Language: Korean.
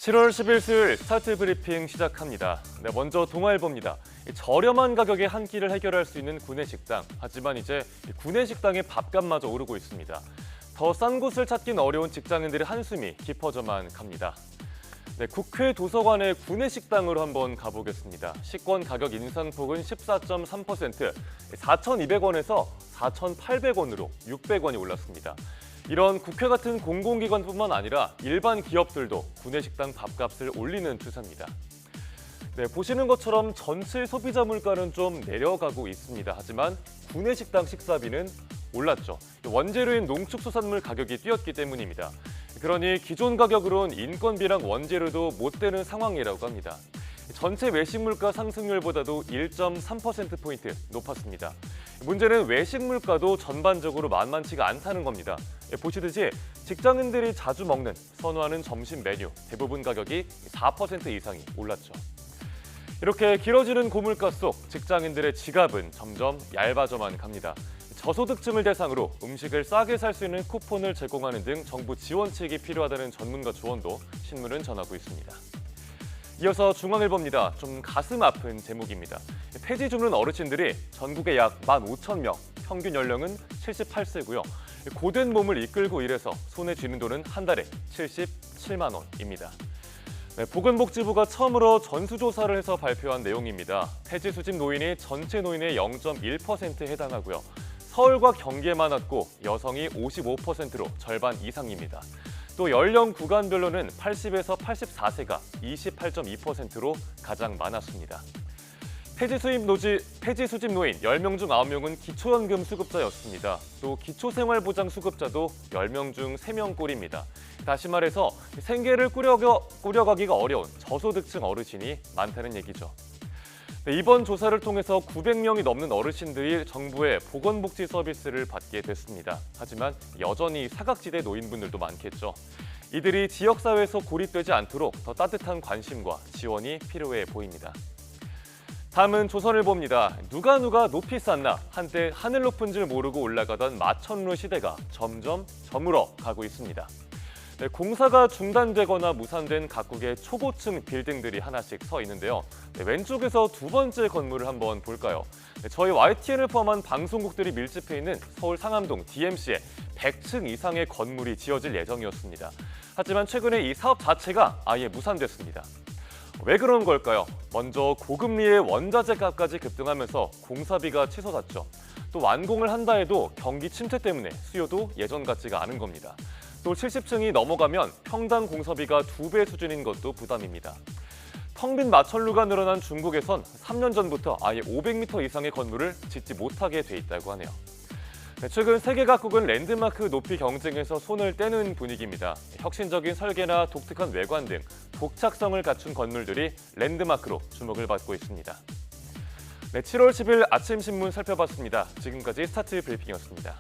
7월 10일 수요일 스타트 브리핑 시작합니다. 먼저 동아일보입니다. 저렴한 가격에 한 끼를 해결할 수 있는 구내식당. 하지만 이제 구내식당의 밥값마저 오르고 있습니다. 더 싼 곳을 찾긴 어려운 직장인들의 한숨이 깊어져만 갑니다. 국회 도서관의 구내식당으로 한번 가보겠습니다. 식권 가격 인상폭은 14.3%, 4,200원에서 4,800원으로 600원이 올랐습니다. 이런 국회 같은 공공기관뿐만 아니라 일반 기업들도 구내식당 밥값을 올리는 추세입니다. 보시는 것처럼 전체 소비자 물가는 좀 내려가고 있습니다. 하지만 구내식당 식사비는 올랐죠. 원재료인 농축수산물 가격이 뛰었기 때문입니다. 그러니 기존 가격으론 인건비랑 원재료도 못 되는 상황이라고 합니다. 전체 외식 물가 상승률보다도 1.3%포인트 높았습니다. 문제는 외식 물가도 전반적으로 만만치가 않다는 겁니다. 보시듯이 직장인들이 자주 먹는, 선호하는 점심 메뉴 대부분 가격이 4% 이상이 올랐죠. 이렇게 길어지는 고물가 속 직장인들의 지갑은 점점 얇아져만 갑니다. 저소득층을 대상으로 음식을 싸게 살 수 있는 쿠폰을 제공하는 등 정부 지원책이 필요하다는 전문가 조언도 신문은 전하고 있습니다. 이어서 중앙일보입니다. 좀 가슴 아픈 제목입니다. 폐지 줍는 어르신들이 전국에 약 15,000명, 평균 연령은 78세고요. 고된 몸을 이끌고 일해서 손에 쥐는 돈은 한 달에 77만 원입니다. 보건복지부가 처음으로 전수조사를 해서 발표한 내용입니다. 폐지 수집 노인이 전체 노인의 0.1%에 해당하고요. 서울과 경기에 많았고 여성이 55%로 절반 이상입니다. 또 연령 구간별로는 80에서 84세가 28.2%로 가장 많았습니다. 폐지 수집 노인 10명 중 9명은 기초연금 수급자였습니다. 또 기초생활보장 수급자도 10명 중 3명꼴입니다. 다시 말해서 생계를 꾸려가기가 어려운 저소득층 어르신이 많다는 얘기죠. 이번 조사를 통해서 900명이 넘는 어르신들이 정부의 보건복지 서비스를 받게 됐습니다. 하지만 여전히 사각지대 노인분들도 많겠죠. 이들이 지역사회에서 고립되지 않도록 더 따뜻한 관심과 지원이 필요해 보입니다. 다음은 조선일보입니다. 누가 높이 쌌나 한때 하늘 높은 줄 모르고 올라가던 마천루 시대가 점점 저물어 가고 있습니다. 공사가 중단되거나 무산된 각국의 초고층 빌딩들이 하나씩 서 있는데요. 왼쪽에서 두 번째 건물을 한번 볼까요? 저희 YTN을 포함한 방송국들이 밀집해 있는 서울 상암동 DMC에 100층 이상의 건물이 지어질 예정이었습니다. 하지만 최근에 이 사업 자체가 아예 무산됐습니다. 왜 그런 걸까요? 먼저 고금리의 원자재 값까지 급등하면서 공사비가 치솟았죠. 또 완공을 한다 해도 경기 침체 때문에 수요도 예전 같지가 않은 겁니다. 또 70층이 넘어가면 평당 공사비가 2배 수준인 것도 부담입니다. 텅 빈 마천루가 늘어난 중국에선 3년 전부터 아예 500m 이상의 건물을 짓지 못하게 돼 있다고 하네요. 최근 세계 각국은 랜드마크 높이 경쟁에서 손을 떼는 분위기입니다. 혁신적인 설계나 독특한 외관 등 독창성을 갖춘 건물들이 랜드마크로 주목을 받고 있습니다. 7월 10일 아침 신문 살펴봤습니다. 지금까지 스타트 브리핑이었습니다.